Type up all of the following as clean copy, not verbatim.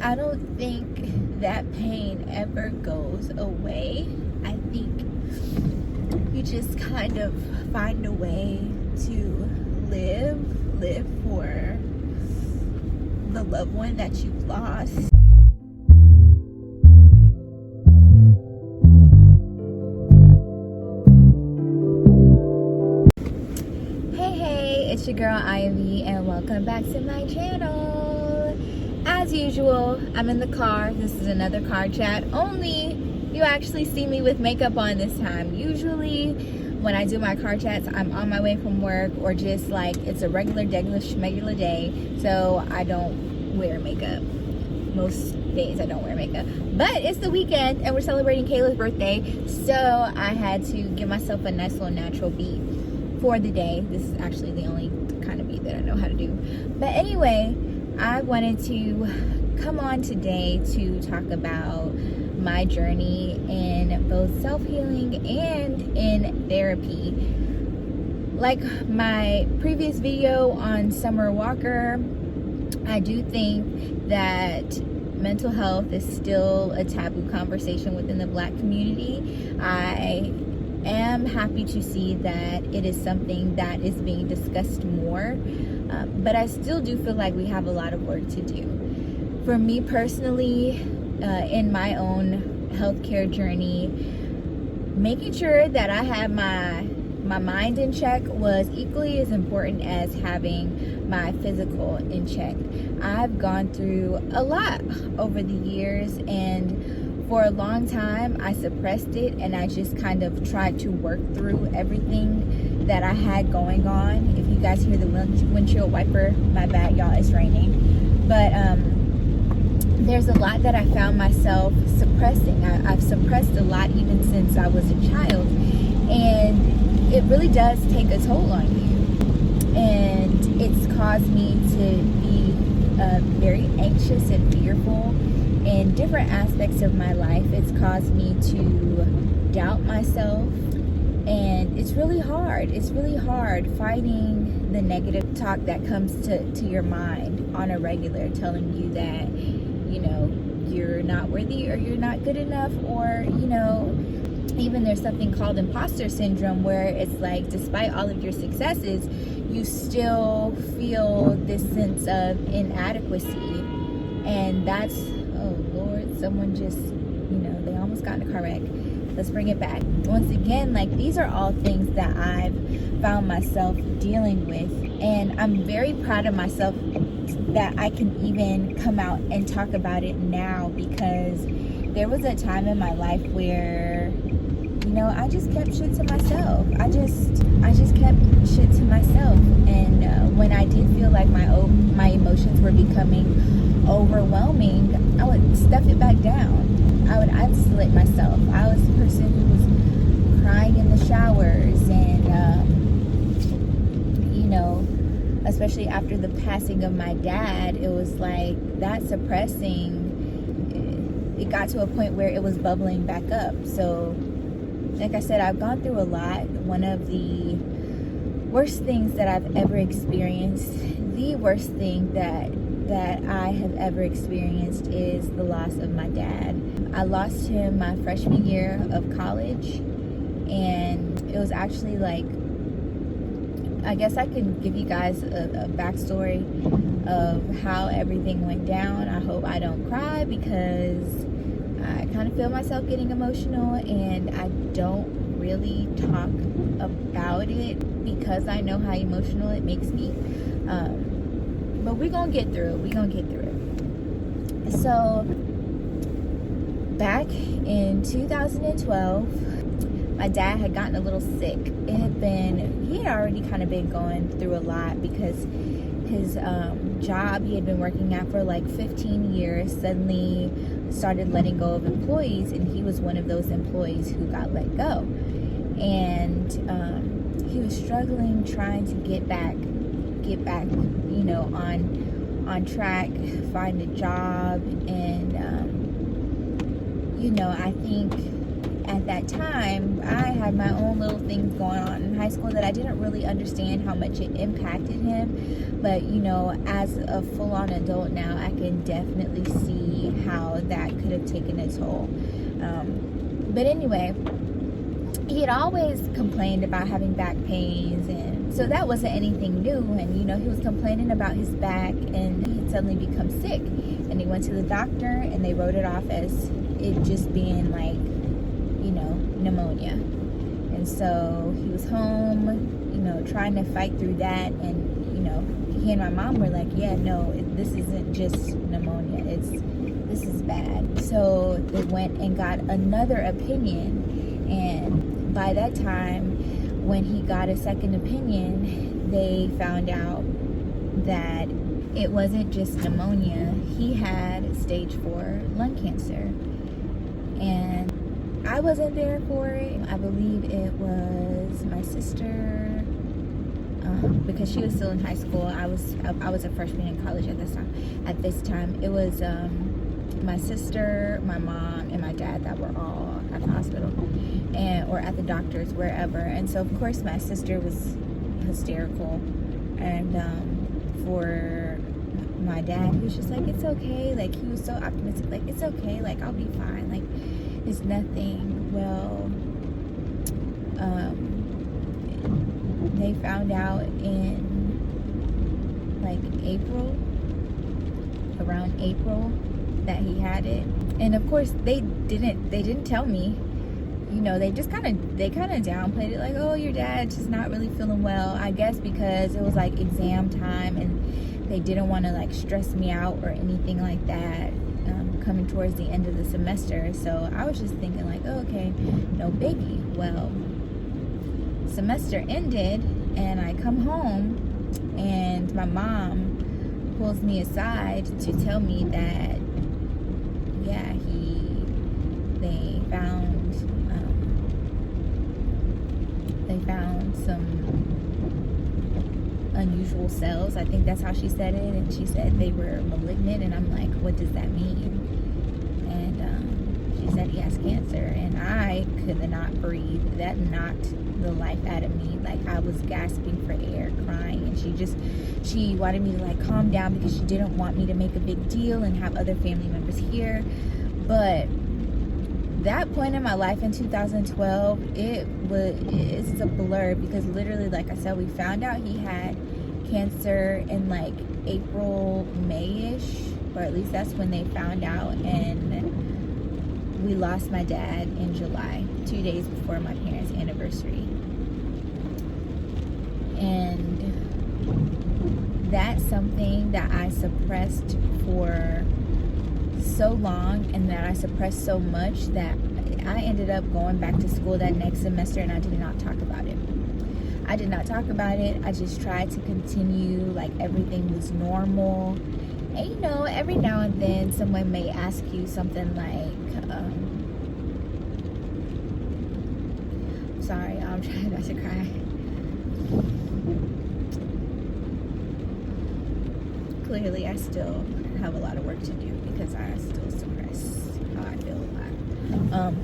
I don't think that pain ever goes away. I think you just kind of find a way to live for the loved one that you've lost. Hey, it's your girl Ivy, and welcome back to my channel. As usual, I'm in the car. This is another car chat, only you actually see me with makeup on this time. Usually when I do my car chats, I'm on my way from work, or just like it's a regular day, so I don't wear makeup. Most days I don't wear makeup, but it's the weekend and we're celebrating Kayla's birthday, so I had to give myself a nice little natural beat for the day. This is actually the only kind of beat that I know how to do. But anyway, I wanted to come on today to talk about my journey in both self-healing and in therapy. Like my previous video on Summer Walker, I do think that mental health is still a taboo conversation within the Black community. I am happy to see that it is something that is being discussed more, but I still do feel like we have a lot of work to do. For me personally, in my own healthcare journey, making sure that I have my mind in check was equally as important as having my physical in check. I've gone through a lot over the years, and for a long time I suppressed it, and I just kind of tried to work through everything that I had going on. If you guys hear the windshield wiper, my bad y'all, it's raining. But there's a lot that I found myself suppressing. I've suppressed a lot even since I was a child, and it really does take a toll on you, and it's caused me to be very anxious and fearful in different aspects of my life. It's caused me to doubt myself, and it's really hard fighting the negative talk that comes to your mind on a regular, telling you that, you know, you're not worthy, or you're not good enough, or, you know, even there's something called imposter syndrome, where it's like, despite all of your successes, you still feel this sense of inadequacy. And that's, oh Lord, someone just, you know, they almost got in a car wreck. Let's bring it back. Once again, like, these are all things that I've found myself dealing with, and I'm very proud of myself that I can even come out and talk about it now, because there was a time in my life where, you know, I just kept shit to myself. I just kept shit to myself, and when I did feel like my emotions were becoming overwhelming, I would stuff it back down. I would isolate myself. I was the person who was crying in the showers, and you know, especially after the passing of my dad, it was like that suppressing, it got to a point where it was bubbling back up. So like I said, I've gone through a lot. One of the worst things that I've ever experienced, the worst thing that I have ever experienced, is the loss of my dad. I lost him my freshman year of college, and it was actually like, I guess I can give you guys a backstory of how everything went down. I hope I don't cry, because I kind of feel myself getting emotional, and I don't really talk about it because I know how emotional it makes me. But we're gonna get through it. So back in 2012, my dad had gotten a little sick. He had already kind of been going through a lot, because his job he had been working at for like 15 years suddenly started letting go of employees, and he was one of those employees who got let go. And he was struggling, trying to get back, you know, on track, find a job. And you know, I think at that time I had my own little things going on in high school that I didn't really understand how much it impacted him. But you know, as a full-on adult now, I can definitely see have taken a toll. But anyway, he had always complained about having back pains, and so that wasn't anything new. And you know, he was complaining about his back, and he had suddenly become sick, and he went to the doctor, and they wrote it off as it just being like, you know, pneumonia. And so he was home, you know, trying to fight through that. And you know, he and my mom were like, yeah, no, this isn't just pneumonia, this is bad. So they went and got another opinion, and by that time, when he got a second opinion, they found out that it wasn't just pneumonia. He had stage 4 lung cancer. And I wasn't there for it. I believe it was my sister, because she was still in high school. I was a freshman in college at this time. It was my sister, my mom, and my dad that were all at the hospital, or at the doctor's, wherever. And so of course my sister was hysterical, and for my dad, he was just like, it's okay. Like, he was so optimistic, like, it's okay, like, I'll be fine, like, it's nothing. Well, they found out in like around April that he had it. And of course they didn't tell me. You know, they kind of downplayed it, like, oh, your dad's just not really feeling well. I guess because it was like exam time, and they didn't want to like stress me out or anything like that, coming towards the end of the semester. So I was just thinking like, oh, okay, no biggie. Well, semester ended, and I come home, and my mom pulls me aside to tell me that, yeah, they found some unusual cells. I think that's how she said it. And she said they were malignant. And I'm like, what does that mean? And she said he has cancer. And I could not breathe. That knocked the life out of me. Like, I was gasping for air, crying. And she wanted me to like calm down, because she didn't want me to make a big deal and have other family members here. But that point in my life in 2012, it's a blur, because literally, like I said, we found out he had cancer in like April, May-ish, or at least that's when they found out. And we lost my dad in July, 2 days before my parents' anniversary. And that's something that I suppressed for so long, and that I suppressed so much that I ended up going back to school that next semester, and I did not talk about it. I just tried to continue like everything was normal. And you know, every now and then someone may ask you something like, sorry, I'm trying not to cry. Clearly I still have a lot of work to do, because I still suppress how I feel a lot.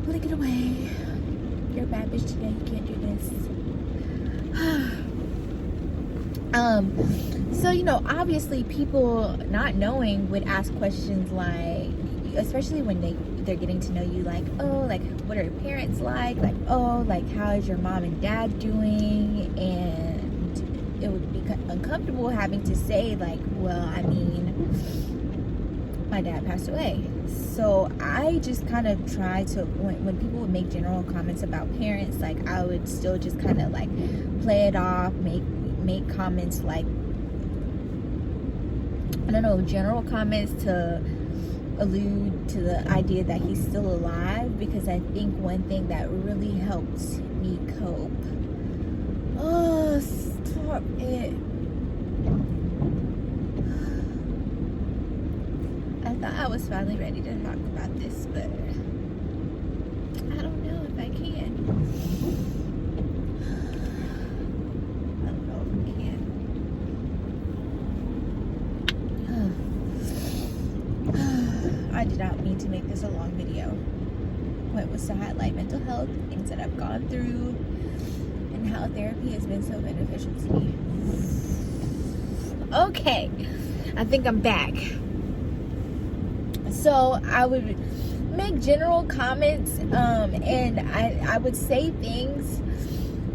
Blink it away. You're a bad bitch today. You can't do this. So, you know, obviously people not knowing would ask questions like, especially when they're getting to know you, like, oh, like, what are your parents like? Like, oh, like, how is your mom and dad doing? And it would be uncomfortable having to say like, well, I mean, my dad passed away. So I just kind of try to, when people would make general comments about parents, like, I would still just kind of like play it off, make comments like, I don't know, general comments to allude to the idea that he's still alive, because I think one thing that really helped me cope, oh, stop it. I thought I was finally ready to talk about this, but I don't know if I can. I don't know if I can. I did not mean to make this a long video. The point was to highlight mental health, things that I've gone through, and how therapy has been so beneficial to me. Okay, I think I'm back. So I would make general comments, and I would say things.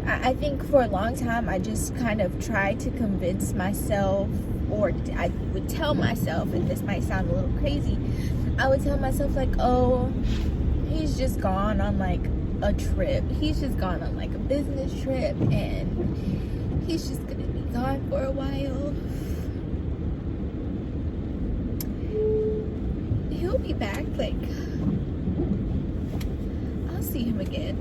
I think for a long time I just kind of tried to convince myself, or I would tell myself, and this might sound a little crazy, I would tell myself like, oh, he's just gone on like a trip. He's just gone on like a business trip, and he's just gonna be gone for a while. He'll be back, like, I'll see him again.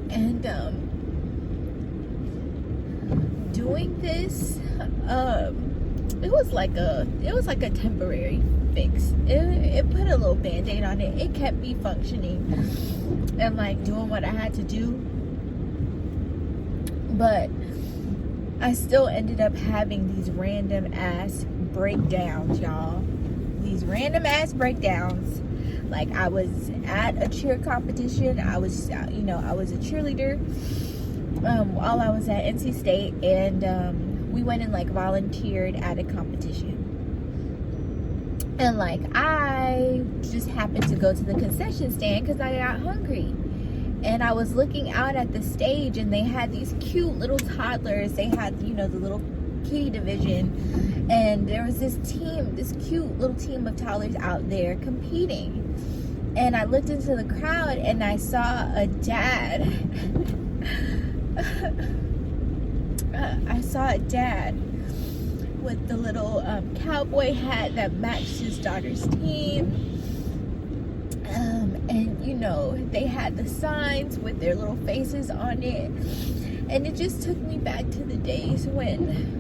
And doing this, it was like a temporary fix. It put a little band-aid on it. It kept me functioning and like doing what I had to do, but I still ended up having these random ass breakdowns, y'all. These random ass breakdowns. Like, I was at a cheer competition. I was a cheerleader while I was at NC State, and we went and like volunteered at a competition. And like, I just happened to go to the concession stand because I got hungry. And I was looking out at the stage, and they had these cute little toddlers. They had, the little kitty division. And there was this cute little team of toddlers out there competing. And I looked into the crowd, and I saw a dad. I saw a dad with the little cowboy hat that matched his daughter's team. And they had the signs with their little faces on it, and it just took me back to the days when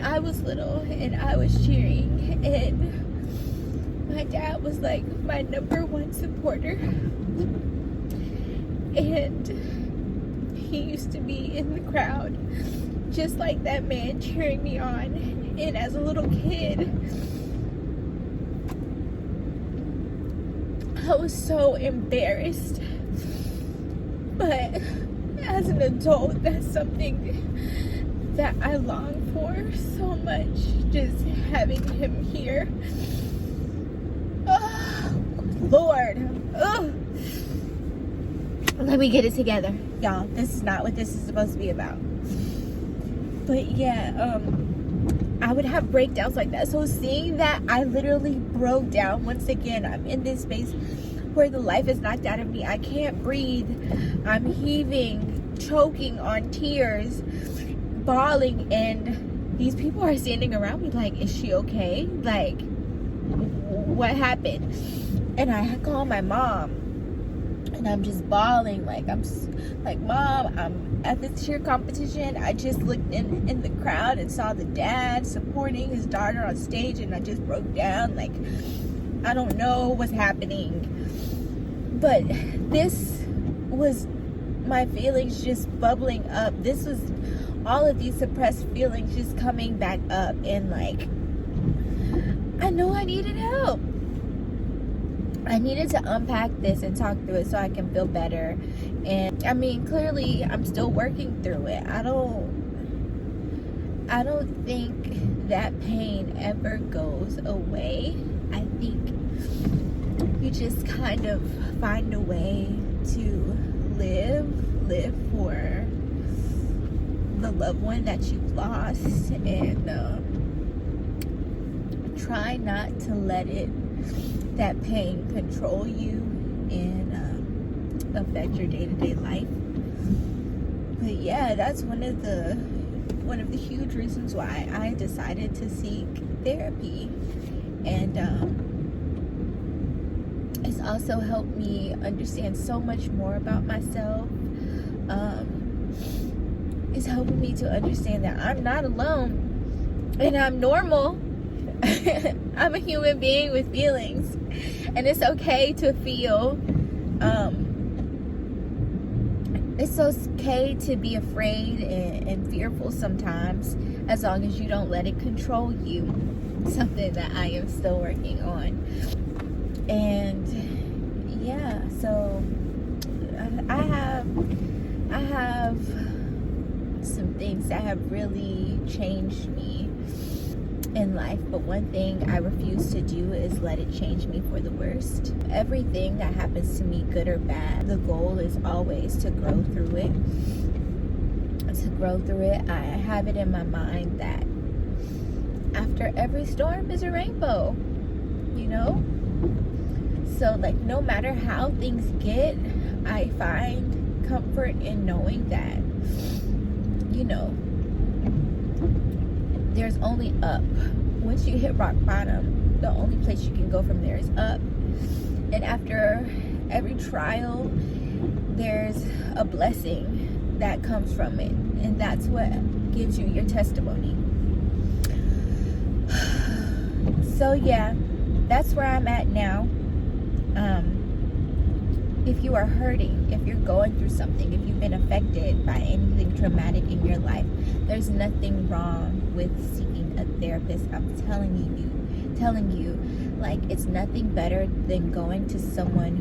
I was little and I was cheering, and my dad was like my #1 supporter, and he used to be in the crowd just like that man, cheering me on. And as a little kid, I was so embarrassed, but as an adult, that's something that I long for so much, just having him here. Oh, Lord. Oh. Let me get it together, y'all. This is not what this is supposed to be about. But yeah, I would have breakdowns like that. So seeing that, I literally broke down. Once again, I'm in this space where the life is knocked out of me. I can't breathe. I'm heaving, choking on tears, bawling, and these people are standing around me like, is she okay? Like, what happened? And I call my mom, and I'm just bawling, like, I'm like, Mom, I'm at this cheer competition. I just looked in the crowd and saw the dad supporting his daughter on stage, and I just broke down. Like, I don't know what's happening. But this was my feelings just bubbling up. This was all of these suppressed feelings just coming back up, and like, I know I needed help. I needed to unpack this and talk through it so I can feel better. And I mean, clearly I'm still working through it. I don't think that pain ever goes away. I think you just kind of find a way to live for the loved one that you've lost, and try not to let that pain control you and affect your day-to-day life. But yeah, that's one of the huge reasons why I decided to seek therapy. And it's also helped me understand so much more about myself. It's helping me to understand that I'm not alone, and I'm normal. I'm a human being with feelings, and it's okay to feel. It's okay to be afraid and fearful sometimes, as long as you don't let it control you. Something that I am still working on. And yeah, so I have some things that have really changed me. in life, but one thing I refuse to do is let it change me for the worst. Everything that happens to me, good or bad, the goal is always to grow through it. I have it in my mind that after every storm is a rainbow, you know? So like, no matter how things get, I find comfort in knowing that, you know, there's only up. Once you hit rock bottom, the only place you can go from there is up. And after every trial, there's a blessing that comes from it, and that's what gives you your testimony. So yeah, that's where I'm at now. If you are hurting, if you're going through something, if you've been affected by anything traumatic in your life, there's nothing wrong with seeking a therapist. I'm telling you, like, it's nothing better than going to someone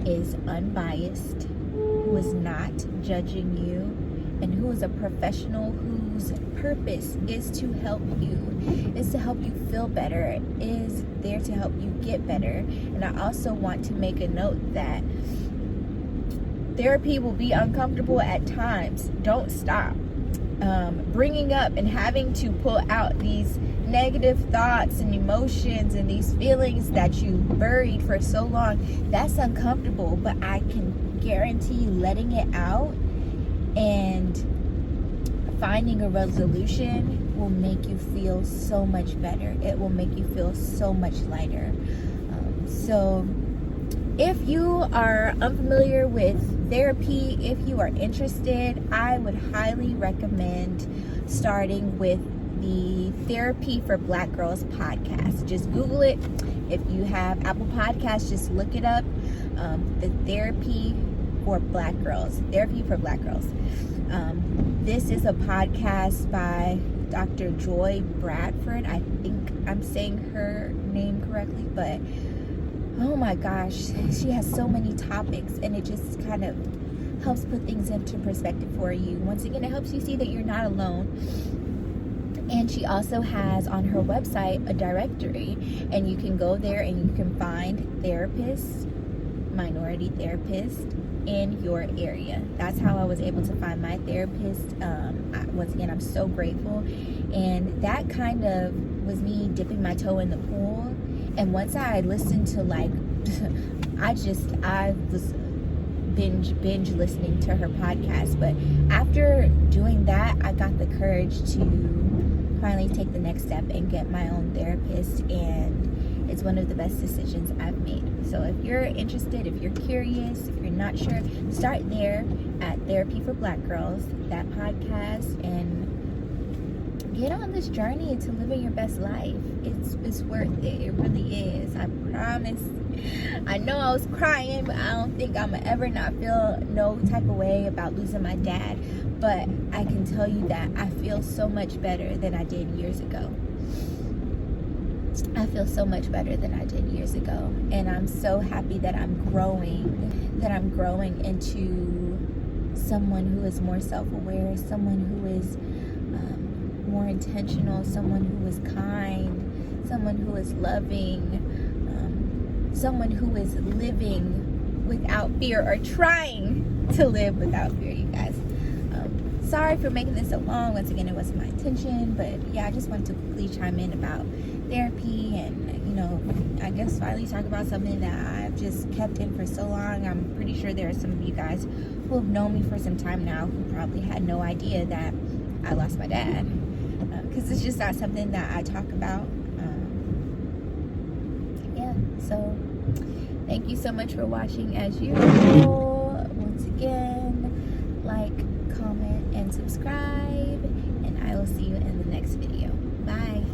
who is unbiased, who is not judging you, and who is a professional whose purpose is to help you, feel better, is there to help you get better. And I also want to make a note that therapy will be uncomfortable at times. Don't stop. Bringing up and having to pull out these negative thoughts and emotions and these feelings that you buried for so long, that's uncomfortable, but I can guarantee you letting it out and finding a resolution will make you feel so much better. It will make you feel so much lighter. So if you are unfamiliar with therapy, if you are interested, I would highly recommend starting with the Therapy for Black Girls podcast. Just Google it. If you have Apple Podcasts, just look it up. The Therapy for Black Girls. This is a podcast by Dr. Joy Bradford. I think I'm saying her name correctly, but oh my gosh, she has so many topics, and it just kind of helps put things into perspective for you. Once again, it helps you see that you're not alone. And she also has on her website a directory, and you can go there and you can find therapists, minority therapists in your area. That's how I was able to find my therapist. Once again, I'm so grateful. And that kind of was me dipping my toe in the pool. And once I listened to, like, I was binge listening to her podcast. But after doing that, I got the courage to finally take the next step and get my own therapist. And it's one of the best decisions I've made. So if you're interested, if you're curious, if you're not sure, start there at Therapy for Black Girls, that podcast, and get on this journey to living your best life. It's worth it. It really is. I promise. I know I was crying, but I don't think I'm ever not feel no type of way about losing my dad. But I can tell you that I feel so much better than I did years ago. I feel so much better than I did years ago. And I'm so happy that I'm growing into someone who is more self-aware, someone who is more intentional, someone who is kind, someone who is loving, someone who is living without fear, or trying to live without fear, you guys. Sorry for making this so long. Once again, it wasn't my intention, but yeah, I just wanted to quickly chime in about therapy and, you know, I guess finally talk about something that I've just kept in for so long. I'm pretty sure there are some of you guys who have known me for some time now who probably had no idea that I lost my dad, because it's just not something that I talk about. So thank you so much for watching as usual. Once again, like, comment, and subscribe, and I will see you in the next video. Bye.